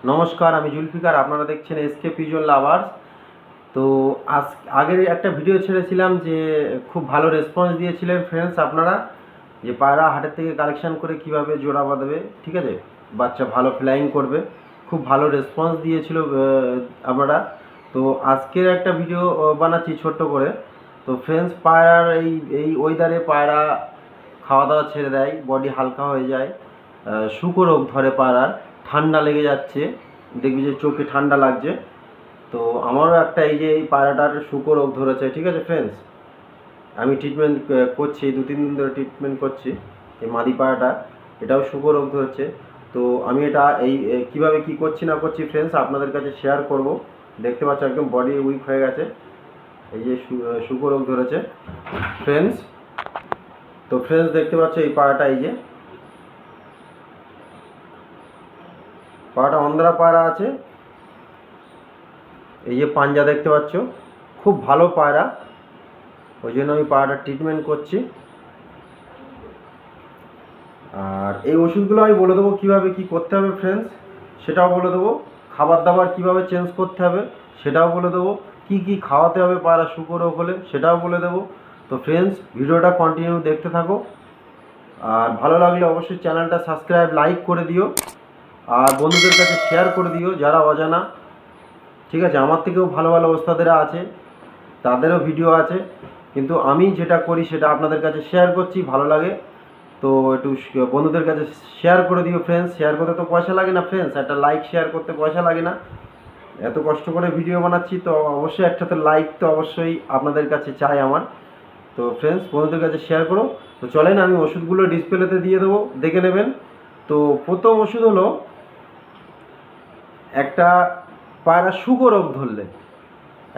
নমস্কার, আমি জুলফিকার। আপনারা দেখছেন এসকে পিজন লাভার্স। তো আগের একটা ভিডিও ছেড়েছিলাম যে খুব ভালো রেসপন্স দিয়েছিলেন ফ্রেন্ডস আপনারা, যে পায়রা হাটের থেকে কালেকশন করে কিভাবে জোড়া বাঁধবে, ঠিক আছে, বাচ্চা ভালো ফ্লাইং করবে। খুব ভালো রেসপন্স দিয়েছিল আপনারা। তো আজকের একটা ভিডিও বানাচ্ছি ছোট্ট করে। তো ফ্রেন্ডস, পায়রার এই ওয়েদারে পায়রা খাওয়া দাওয়া ছেড়ে দেয়, বডি হালকা হয়ে যায়, শুকো রোগ ধরে পায়রার, ঠান্ডা লেগে যাচ্ছে, দেখবি যে চোখে ঠান্ডা লাগছে। তো আমারও একটা এই পায়রাটার শুকো রোগ ধরেছে, ঠিক আছে ফ্রেন্ডস। আমি ট্রিটমেন্ট করছি, 2-3 দিন ধরে ট্রিটমেন্ট করছি। এই মাদি পায়রাটা, এটাও শুকো রোগ ধরেছে। তো আমি এটা কীভাবে কী করছি না করছি ফ্রেন্ডস আপনাদের কাছে শেয়ার করব। দেখতে পাচ্ছ একদম বডি উইক হয়ে গেছে, এই যে শুকো রোগ ধরেছে ফ্রেন্ডস। তো ফ্রেন্ডস দেখতে পাচ্ছ এই পায়রাটা, এই যে পায়রাটা অন্ধ্রা পায়রা আছে, এই যে পাঞ্জা দেখতে পাচ্ছ, খুব ভালো পায়রা, ওই জন্য আমি পায়রাটার ট্রিটমেন্ট করছি। আর এই ওষুধগুলো আমি বলে দেবো কীভাবে কী করতে হবে ফ্রেন্ডস, সেটাও বলে দেবো। খাবার দাবার কীভাবে চেঞ্জ করতে হবে সেটাও বলে দেবো। কী কী খাওয়াতে হবে পায়রা শুকো রোগ হলে সেটাও বলে দেবো। তো ফ্রেন্ডস, ভিডিওটা কন্টিনিউ দেখতে থাকো। আর ভালো লাগলে অবশ্যই চ্যানেলটা সাবস্ক্রাইব লাইক করে দিও, আর বন্ধুদের কাছে শেয়ার করে দিও যারা অজানা, ঠিক আছে। আমার থেকেও ভালো ভালো ওস্তাদেরা আছে, তাদেরও ভিডিও আছে, কিন্তু আমি যেটা করি সেটা আপনাদের কাছে শেয়ার করছি, ভালো লাগে। তো একটু বন্ধুদের কাছে শেয়ার করে দিও ফ্রেন্ডস। শেয়ার করতে তো পয়সা লাগে না ফ্রেন্ডস, একটা লাইক শেয়ার করতে পয়সা লাগে না। এত কষ্ট করে ভিডিও বানাচ্ছি, তো অবশ্যই একটা তো লাইক তো অবশ্যই আপনাদের কাছে চাই আমার। তো ফ্রেন্ডস, বন্ধুদের কাছে শেয়ার করো। তো চলেন, আমি ওষুধগুলো ডিসপ্লেতে দিয়ে দেবো, দেখে নেবেন। তো প্রথম ওষুধ হলো, একটা পায়রা শুকো রোগ ধরলে,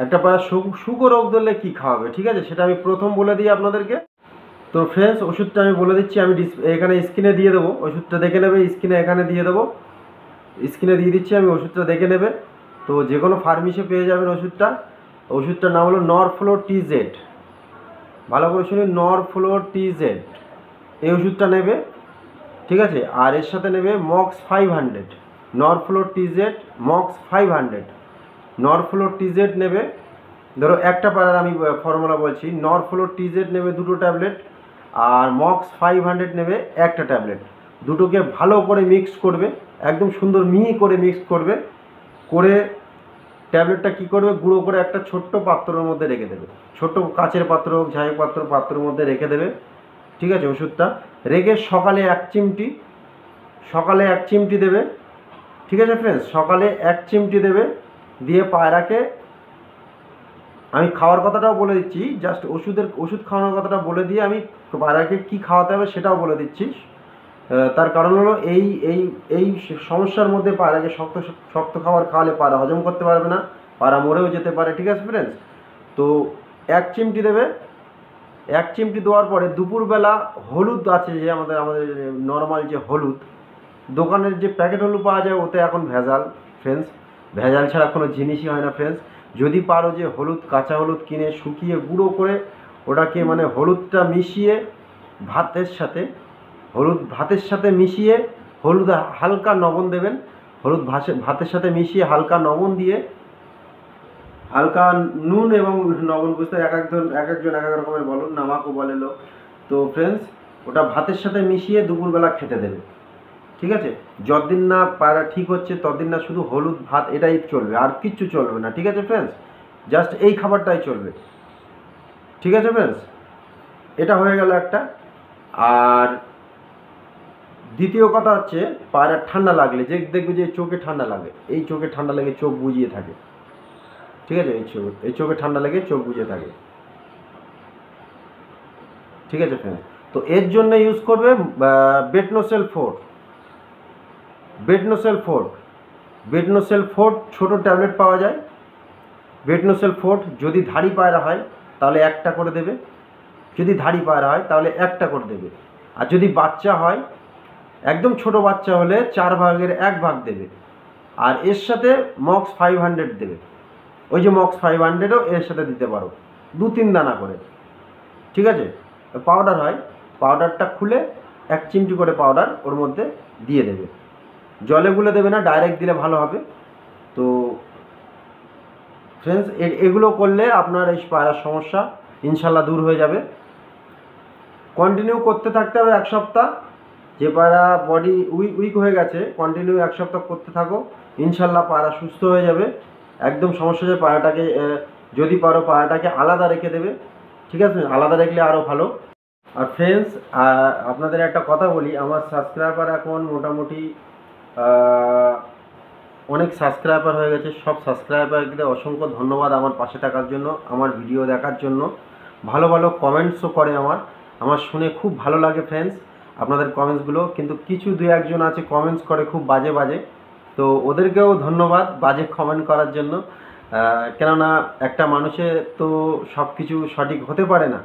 একটা পায়রা শুকো রোগ ধরলে কী খাওয়াবে, ঠিক আছে, সেটা আমি প্রথম বলে দিই আপনাদেরকে। তো ফ্রেন্ডস, ওষুধটা আমি বলে দিচ্ছি, আমি এখানে স্ক্রিনে দিয়ে দেবো, ওষুধটা দেখে নেবে। স্ক্রিনে এখানে দিয়ে দেবো, স্ক্রিনে দিয়ে দিচ্ছি আমি, ওষুধটা দেখে নেবে। তো যে কোনো ফার্মেসি পেয়ে যাবেন ওষুধটা। ওষুধটার নাম হলো নরফ্লো টিজেড। ভালো করে শুনুন, নরফ্লো টিজেড, এই ওষুধটা নেবে, ঠিক আছে। আর এর সাথে নেবে মক্স 500, নরফ্লো টিজেড মক্স 500, নরফ্লো টিজেড নেবে। ধরো একটা পায়রার আমি ফর্মুলা বলছি, নরফ্লো টিজেড নেবে 2 ট্যাবলেট, আর মক্স 500 নেবে 1 ট্যাবলেট। দুটোকে ভালো করে মিক্স করবে, একদম সুন্দর মিহি করে মিক্স করবে। করে ট্যাবলেটটা কী করবে, গুঁড়ো করে একটা ছোট্ট পাত্রের মধ্যে রেখে দেবে, ছোট্ট কাচের পাত্র হোক, ঝাই পাত্রের মধ্যে রেখে দেবে, ঠিক আছে। ওষুধটা রেখে সকালে 1 চিমটি দেবে, ঠিক আছে ফ্রেন্ডস। সকালে 1 চিমটি দেবে, দিয়ে পায়রাকে, আমি খাওয়ার কথাটাও বলে দিচ্ছি, জাস্ট ওষুধ খাওয়ানোর কথাটা বলে দিয়ে আমি পায়রাকে কী খাওয়াতে হবে সেটাও বলে দিচ্ছি। তার কারণ হলো এই এই এই সমস্যার মধ্যে পায়রাকে শক্ত শক্ত খাবার খাওয়ালে পায়রা হজম করতে পারবে না, পায়রা মরেও যেতে পারে, ঠিক আছে ফ্রেন্ডস। তো 1 চিমটি দেবে। 1 চিমটি দেওয়ার পরে দুপুরবেলা হলুদ আছে, যে আমাদের নর্মাল যে হলুদ, দোকানের যে প্যাকেট হলুদ পাওয়া যায়, ওতে এখন ভেজাল ফ্রেন্ডস, ভেজাল ছাড়া কোনো জিনিসই হয় না ফ্রেন্ডস। যদি পারো যে হলুদ, কাঁচা হলুদ কিনে শুকিয়ে গুঁড়ো করে ওটাকে, মানে হলুদটা মিশিয়ে ভাতের সাথে মিশিয়ে, হলুদ হালকা লবণ দেবেন, হলুদ ভাতের সাথে মিশিয়ে হালকা লবণ দিয়ে, হালকা নুন এবং লবণ, বুঝতে এক একজন এক এক রকমের বলো, নামাকও বলে লোক। তো ফ্রেন্ডস, ওটা ভাতের সাথে মিশিয়ে দুপুরবেলা খেতে দেবে, ঠিক আছে। যতদিন না পায়রা ঠিক হচ্ছে ততদিন না শুধু হলুদ ভাত এটাই চলবে, আর কিচ্ছু চলবে না, ঠিক আছে ফ্রেন্ডস। জাস্ট এই খাবারটাই চলবে, ঠিক আছে ফ্রেন্ডস। এটা হয়ে গেল একটা। আর দ্বিতীয় কথা হচ্ছে, পায়রার ঠান্ডা লাগলে, যে দেখবে যে চোখে ঠান্ডা লাগে, এই চোখে ঠান্ডা লেগে চোখ বুজিয়ে থাকে, ঠিক আছে, এই চোখে ঠান্ডা লেগে চোখ বুজিয়ে থাকে, ঠিক আছে ফ্রেন্ডস। তো এর জন্য ইউজ করবে বেটনোসেল 4, বেটনোসেল 4 ছোটো ট্যাবলেট পাওয়া যায়। বেটনোসেল 4 যদি ধাড়ি পায়রা হয় তাহলে 1টা করে দেবে, যদি ধাড়ি পায়রা হয় তাহলে 1টা করে দেবে। আর যদি বাচ্চা হয়, একদম ছোট বাচ্চা হলে 4 ভাগের 1 ভাগ দেবে। আর এর সাথে মক্স 500 দেবে, ওই যে মক্স 500ও এর সাথে দিতে পারো, 2-3 দানা করে, ঠিক আছে। পাউডার হয়, পাউডারটা খুলে 1 চিমটি করে পাউডার ওর মধ্যে দিয়ে দেবে, জলে গুলে দেবে না, ডাইরেক্ট দিলে ভালো হবে। তো ফ্রেন্ডস এগুলো করলে আপনার এই পায়রার সমস্যা ইনশাল্লাহ দূর হয়ে যাবে। কন্টিনিউ করতে থাকতে হবে 1 সপ্তাহ। যে পায়রা বডি উইক হয়ে গেছে, কন্টিনিউ 1 সপ্তাহ করতে থাকো, ইনশাল্লাহ পায়রা সুস্থ হয়ে যাবে। একদম সমস্যা যে পায়রাটাকে যদি পারো পায়রাটাকে আলাদা রেখে দেবে, ঠিক আছে? আলাদা রাখলে আরও ভালো। আর ফ্রেন্ডস আপনাদের একটা কথা বলি, আমার সাবস্ক্রাইবার এখন মোটামুটি অনেক সাবস্ক্রাইবার হয়ে গেছে। সব সাবস্ক্রাইবারদের অসংখ্য ধন্যবাদ আমার পাশে থাকার জন্য, আমার ভিডিও দেখার জন্য, ভালো ভালো কমেন্টসও করে আমার শুনে খুব ভালো লাগে ফ্রেন্ডস আপনাদের কমেন্টসগুলো। কিন্তু কিছু 2-1 জন আছে কমেন্টস করে খুব বাজে বাজে, তো ওদেরকেও ধন্যবাদ বাজে কমেন্ট করার জন্য। কেননা একটা মানুষের তো সব কিছু সঠিক হতে পারে না,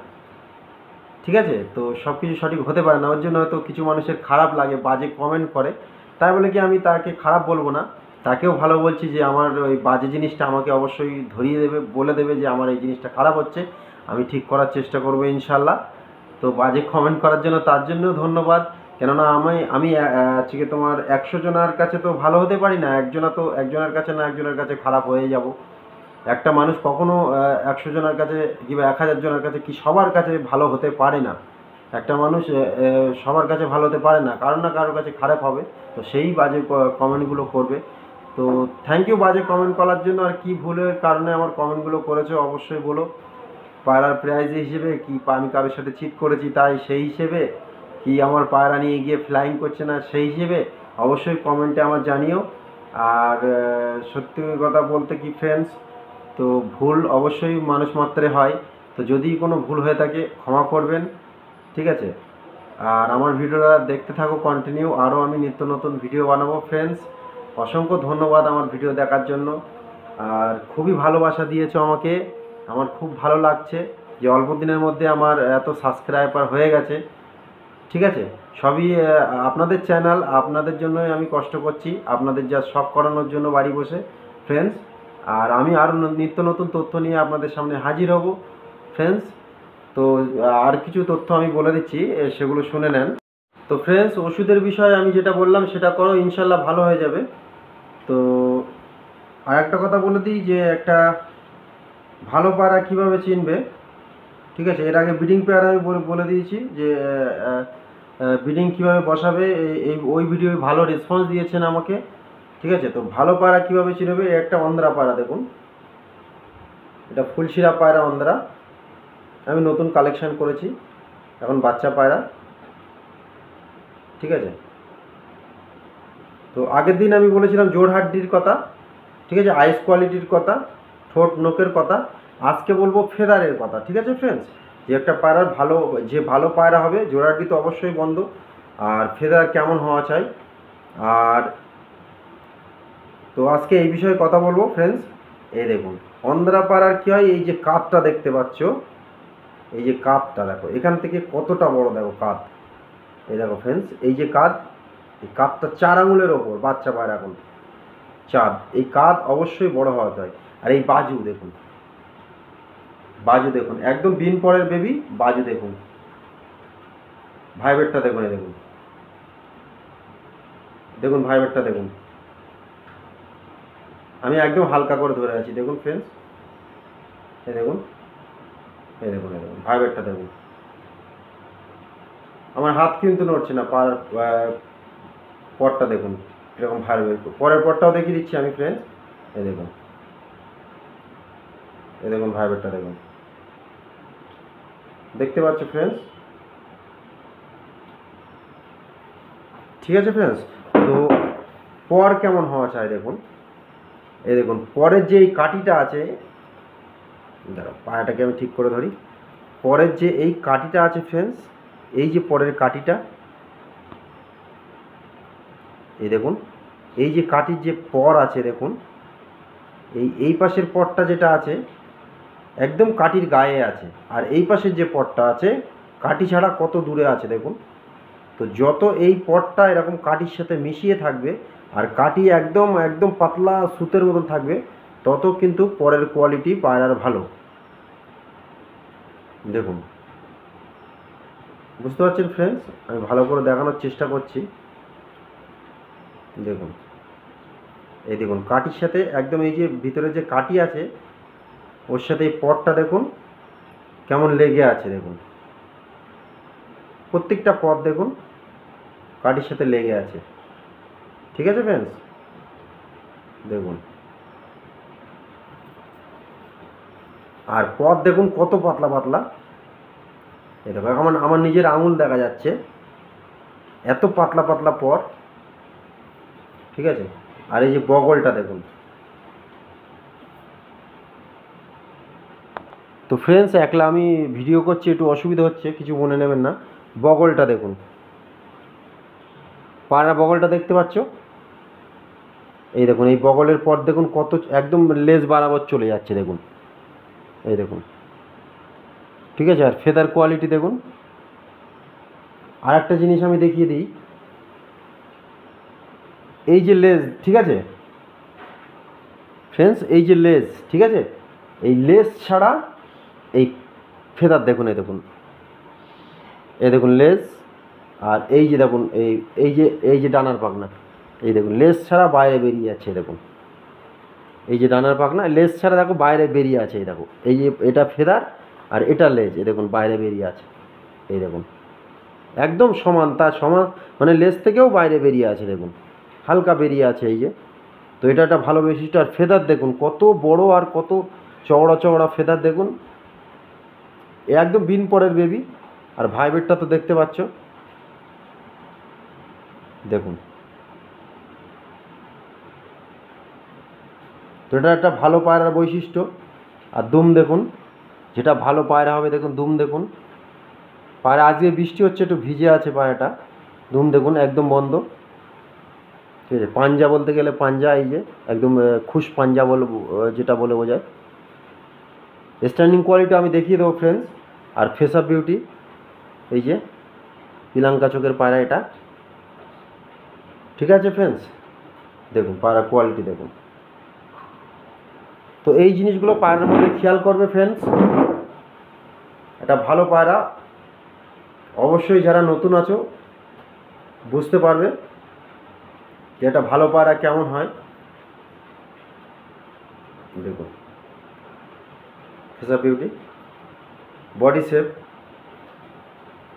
ঠিক আছে? তো সব কিছু সঠিক হতে পারে না, ওর জন্য হয়তো কিছু মানুষের খারাপ লাগে, বাজে কমেন্ট করে। তাই বলে কি আমি তাকে খারাপ বলবো না, তাকেও ভালো বলছি যে আমার ওই বাজে জিনিসটা আমাকে অবশ্যই ধরিয়ে দেবে, বলে দেবে যে আমার এই জিনিসটা খারাপ হচ্ছে, আমি ঠিক করার চেষ্টা করবো ইনশাল্লাহ। তো বাজে কমেন্ট করার জন্য তার জন্যও ধন্যবাদ। কেননা আমি হচ্ছে কি তোমার 100 জনের কাছে তো ভালো হতে পারি না, একজনের কাছে না একজনের কাছে খারাপ হয়ে যাব। একটা মানুষ কখনো 100 জনের কাছে কিংবা 1000 জনের কাছে কি সবার কাছে ভালো হতে পারে না। একটা মানুষ সবার কাছে ভালো হতে পারে না, কারোর না কারোর কাছে খারাপ হবে। তো সেই বাজে কমেন্টগুলো করবে। তো থ্যাংক ইউ বাজে কমেন্ট করার জন্য। আর কি ভুলের কারণে আমার কমেন্টগুলো করেছো অবশ্যই বলো। পায়রার প্রাইজ হিসেবে কি আমি কারোর সাথে চিট করেছি তাই সেই হিসেবে, কি আমার পায়রা নিয়ে গিয়ে ফ্লাইং করছে না সেই হিসেবে, অবশ্যই কমেন্টে আমার জানিও। আর সত্যি কথা বলতে কি ফ্রেন্ডস, তো ভুল অবশ্যই মানুষ মাত্রে হয়। তো যদি কোনো ভুল হয়ে থাকে ক্ষমা করবেন, ঠিক আছে? আর আমার ভিডিওটা দেখতে থাকো কন্টিনিউ, আরও আমি নিত্য নতুন ভিডিও বানাবো ফ্রেন্ডস। অসংখ্য ধন্যবাদ আমার ভিডিও দেখার জন্য। আর খুবই ভালোবাসা দিয়েছো আমাকে, আমার খুব ভালো লাগছে যে অল্প দিনের মধ্যে আমার এত সাবস্ক্রাইবার হয়ে গেছে, ঠিক আছে? সবই আপনাদের চ্যানেল, আপনাদের জন্যই আমি কষ্ট করছি, আপনাদের যা শখ করানোর জন্য বাড়ি বসে ফ্রেন্ডস। আর আমি আরও নিত্য নতুন তথ্য নিয়ে আপনাদের সামনে হাজির হব ফ্রেন্ডস। তো আর কিছু তথ্য আমি বলে দিচ্ছি, সেগুলো শুনে নেন। তো ফ্রেন্ডস ওষুধের বিষয়ে আমি যেটা বললাম সেটা করো, ইনশাল্লাহ ভালো হয়ে যাবে। তো আর একটা কথা বলে দিই যে একটা ভালো পায়রা কীভাবে চিনবে, ঠিক আছে? এর আগে ব্রিডিং পেয়ার আমি বলে দিয়েছি যে ব্রিডিং কীভাবে বসাবে, এই ওই ভিডিও ভালো রেসপন্স দিয়েছেন আমাকে, ঠিক আছে? তো ভালো পায়রা কীভাবে চিনবে, একটা অন্ধ্রা পায়রা দেখুন, এটা ফুলশিরা পায়রা অন্ধ্রা, আমি নতুন কালেকশান করেছি, এখন বাচ্চা পায়রা, ঠিক আছে? তো আগের দিন আমি বলেছিলাম জোড়হাড্ডির কথা, ঠিক আছে, আইস কোয়ালিটির কথা, ঠোঁট নোকের কথা। আজকে বলবো ফেদারের কথা, ঠিক আছে ফ্রেন্ডস? যে একটা পায়রার ভালো পায়রা হবে, জোড়হাড্ডি তো অবশ্যই বন্ধ, আর ফেদার কেমন হওয়া চাই। আর তো আজকে এই বিষয়ে কথা বলবো ফ্রেন্ডস। এই দেখুন অন্ধ্রা পায়রার কী হয়, এই যে কাপটা দেখতে পাচ্ছ, এই যে কাপটা দেখো এখান থেকে কতটা বড়, দেখো কাপ, এই দেখো ফ্রেন্ডস, এই যে কাপ, এই কাপটা 4 আঙুলের ওপর, বাচ্চা পায়রা এখন চাঁদ, এই কাঁধ অবশ্যই বড় হওয়া চাই। আর এই বাজু দেখুন, বাজু দেখুন একদম দিন পরের বেবি, বাজু দেখুন, ভাইবেটটা দেখুন, এই দেখুন, দেখুন ভাইবেটটা দেখুন, আমি একদম হালকা করে ধরে আছি, দেখুন ফ্রেন্ডস, এই দেখুন, এই দেখুন, এই দেখুন ভাইবেটটা দেখুন, আমার হাত কিন্তু নড়ছে না, পরটা দেখুন এরকম ভাইবেট। পরের পরটাও দেখিয়ে দিচ্ছি আমি ফ্রেন্ডস, এই দেখুন, এই দেখুন ভাইবেটটা দেখুন, দেখতে পাচ্ছ ফ্রেন্ডস, ঠিক আছে ফ্রেন্ডস? তো পর কেমন হওয়া চাই দেখুন, এই দেখুন পরের যে এই কাঠিটা আছে, দাঁড়াও পায়াটাকে আমি ঠিক করে ধরি, পরের যে এই কাঠিটা আছে ফ্রেন্ডস, এই যে পরের কাঠিটা, এই দেখুন, এই যে কাঠির যে পর আছে দেখুন, এই পাশের পরটা যেটা আছে একদম কাঠির গায়ে আছে, আর এই পাশের যে পরটা আছে কাঠি ছাড়া কত দূরে আছে দেখুন। তো যত এই পটটা এরকম কাঠির সাথে মিশিয়ে থাকবে, আর কাঠি একদম একদম পাতলা সুতের মতন থাকবে, তত কিন্তু পরের কোয়ালিটি পায়রার ভালো। দেখুন বুঝতে পারছেন ফ্রেন্ডস, আমি ভালো করে দেখানোর চেষ্টা করছি। দেখুন, এই দেখুন কাঠির সাথে একদম এই যে ভিতরে যে কাঠি আছে ওর সাথে এই পটটা দেখুন কেমন লেগে আছে। দেখুন প্রত্যেকটা পদ দেখুন কাঠির সাথে লেগে আছে। ঠিক আছে ফ্রেন্ডস, দেখুন আর পদ দেখুন কত পাতলা পাতলা। এই দেখো আমার নিজের আঙুল দেখা যাচ্ছে, এত পাতলা পাতলা পদ। ঠিক আছে, আর এই যে বগলটা দেখুন। তো ফ্রেন্ডস, একলা আমি ভিডিও করছি, একটু অসুবিধা হচ্ছে, কিছু মনে নেবেন না। বগলটা দেখুন, পায়রা বগলটা দেখতে পাচ্ছ? এই দেখুন এই বগলের পর দেখুন কত একদম লেজ বরাবর চলে যাচ্ছে দেখুন, এই দেখুন। ঠিক আছে, আর ফেদার কোয়ালিটি দেখুন। আর একটা জিনিস আমি দেখিয়ে দিই, এই যে লেজ, ঠিক আছে ফ্রেন্ডস, এই যে লেজ, ঠিক আছে, এই লেজ ছাড়া এই ফেদার দেখুন, এই দেখুন লেজ। আর এই যে দেখুন এই যে ডানার পাখনা, এই দেখুন লেজ ছাড়া বাইরে বেরিয়ে যাচ্ছে। দেখুন এই যে ডানার পাখনা লেজ ছাড়া দেখো বাইরে বেরিয়ে আছে। এই দেখো এই যে এটা ফেদার আর এটা লেজ, এই দেখুন বাইরে বেরিয়ে আছে। এই দেখুন একদম সমান, তার সমান, মানে লেজ থেকেও বাইরে বেরিয়ে আছে। দেখুন হালকা বেরিয়ে আছে এই যে। তো এটা একটা ভালো বৈশিষ্ট্য। আর ফেদার দেখুন কত বড় আর কত চওড়া চওড়া ফেদার দেখুন, একদম বিন পরের বেবি। আর ভাইব্রেটটা তো দেখতে পাচ্ছ, দেখুন। তো এটা একটা ভালো পায়রার বৈশিষ্ট্য। আর দুম দেখুন, যেটা ভালো পায়রা হবে দেখুন, দুম দেখুন। পায়রা আজকে বৃষ্টি হচ্ছে, একটু ভিজে আছে পায়রাটা। দুম দেখুন একদম বন্ধ। ঠিক আছে, পাঞ্জা বলতে গেলে পাঞ্জা, এই যে একদম খুশ পাঞ্জা বলে, যেটা বলে বোঝায়। স্ট্যান্ডিং কোয়ালিটি আমি দেখিয়ে দেবো ফ্রেন্ডস। আর ফেস অফ বিউটি, এই যে পিলাঙ্কা চোখের পায়রা এটা। ঠিক আছে ফ্রেন্ডস, দেখুন পায়রা কোয়ালিটি দেখুন। তো এই জিনিসগুলো পায়রার মধ্যে খেয়াল করবে ফ্রেন্ডস। এটা ভালো পায়রা, অবশ্যই যারা নতুন আছো বুঝতে পারবে যে এটা ভালো পায়রা কেমন হয়। দেখুন face of beauty, body shape,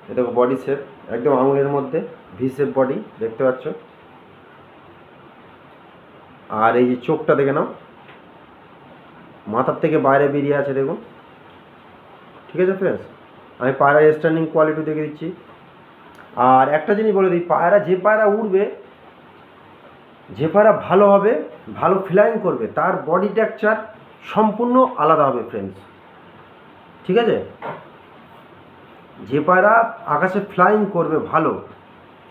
এ দেখো বডি শেপ একদম আঙুলের মধ্যে ভি শেপ বডি দেখতে পাচ্ছ। আর এই যে চোখটা দেখে নাও, মাথার থেকে বাইরে বেরিয়ে আছে দেখুন। ঠিক আছে ফ্রেন্ডস, আমি পায়রার স্ট্যান্ডিং কোয়ালিটি দেখে দিচ্ছি। আর একটা জিনিস বলে দিই, পায়রা যে পায়রা উড়বে, যে পায়রা ভালো হবে, ভালো ফ্লাইং করবে, তার বডি টেক্সচার সম্পূর্ণ আলাদা হবে ফ্রেন্ডস। ঠিক আছে, যে পায়রা আকাশে ফ্লাইং করবে ভালো,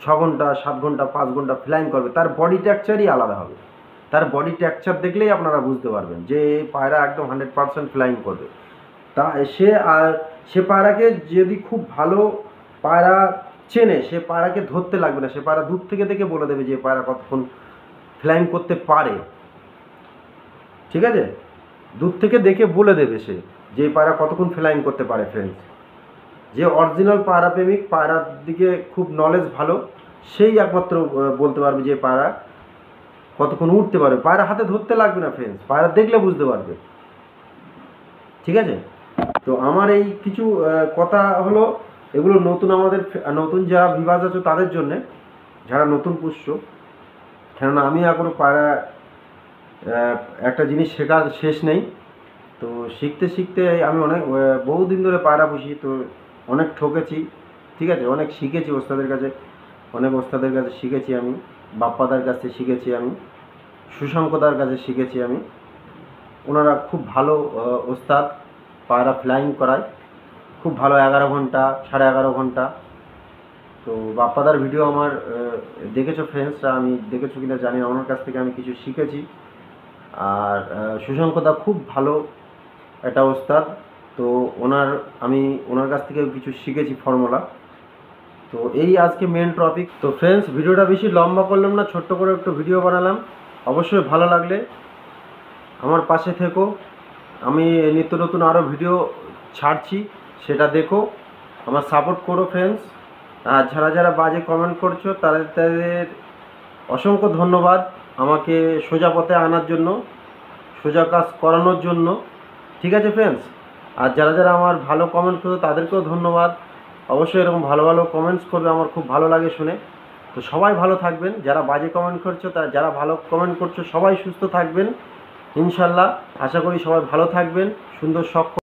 6 ঘন্টা 7 ঘন্টা 5 ঘন্টা ফ্লাইং করবে, তার বডি টেক্সচারই আলাদা হবে। তার বডি টেক্সচার দেখলেই আপনারা বুঝতে পারবেন যে পায়রা একদম 100% ফ্লাইং করবে। তা সে পায়রাকে যদি খুব ভালো পায়রা চেনে, সে পায়রাকে ধরতে লাগবে না, সে পায়রা দূর থেকে দেখে বলে দেবে যে পায়রা কতক্ষণ ফ্লাইং করতে পারে। ঠিক আছে, দূর থেকে দেখে বলে দেবে সে যে পায়রা কতক্ষণ ফ্লাইং করতে পারে ফ্রেন্ডস। যে অরিজিনাল পায়রা প্রেমিক, পায়রার দিকে খুব নলেজ ভালো, সেই একমাত্র বলতে পারবে যে পায়রা কতক্ষণ উঠতে পারবে। পায়রা হাতে ধরতে লাগবে না ফ্রেন্ডস, পায়রা দেখলে বুঝতে পারবে। ঠিক আছে, তো আমার এই কিছু কথা হলো, এগুলো নতুন, আমাদের নতুন যারা ভিউয়ার্স আছো তাদের জন্যে, যারা নতুন পুষছো। কেননা আমি এখনও পায়রা একটা জিনিস শেখার শেষ নেই। তো শিখতে শিখতে আমি অনেক বহুদিন ধরে পায়রা পুষি, তো অনেক ঠকেছি। ঠিক আছে, অনেক শিখেছি ওস্তাদের কাছে, অনেক ওস্তাদের কাছে শিখেছি আমি, বাপ্পাদার কাছে শিখেছি আমি, সুশঙ্কদার কাছে শিখেছি আমি। ওনারা খুব ভালো ওস্তাদ, পায়রা ফ্লাইং করায় খুব ভালো, 11 ঘন্টা 11.5 ঘন্টা। তো বাপ্পাদার ভিডিও আমার দেখেছো ফ্রেন্ডসরা, আমি দেখেছো কিনা জানি না, ওনার কাছ থেকে আমি কিছু শিখেছি। আর সুশঙ্কদা খুব ভালো একটা ওস্তাদ, তো আমি ওনার কাছ থেকে কিছু শিখেছি ফর্মুলা। তো এই আজকে মেন টপিক। তো ফ্রেন্ডস, ভিডিওটা বেশি লম্বা করলাম না, ছোট্ট করে একটু ভিডিও বানালাম। অবশ্যই ভালো লাগলে আমার পাশে থেকো, আমি নিত্য নতুন আরও ভিডিও ছাড়ছি, সেটা দেখো, আমার সাপোর্ট করো ফ্রেন্ডস। আর যারা যারা বাজে কমেন্ট করছো তাদের অসংখ্য ধন্যবাদ আমাকে সোজা পথে আনার জন্য, সোজা কাজ করানোর জন্য। ঠিক আছে ফ্রেন্ডস, আর যারা যারা আমার ভালো কমেন্ট করতো তাদেরকেও ধন্যবাদ। অবশ্যই এরকম ভালো ভালো কমেন্টস করবে, আমার খুব ভালো লাগে শুনে। তো সবাই ভালো থাকবেন, যারা বাজে কমেন্ট করছো তারা, যারা ভালো কমেন্ট করছো সবাই সুস্থ থাকবেন ইনশাল্লাহ। আশা করি সবাই ভালো থাকবেন, সুন্দর শখ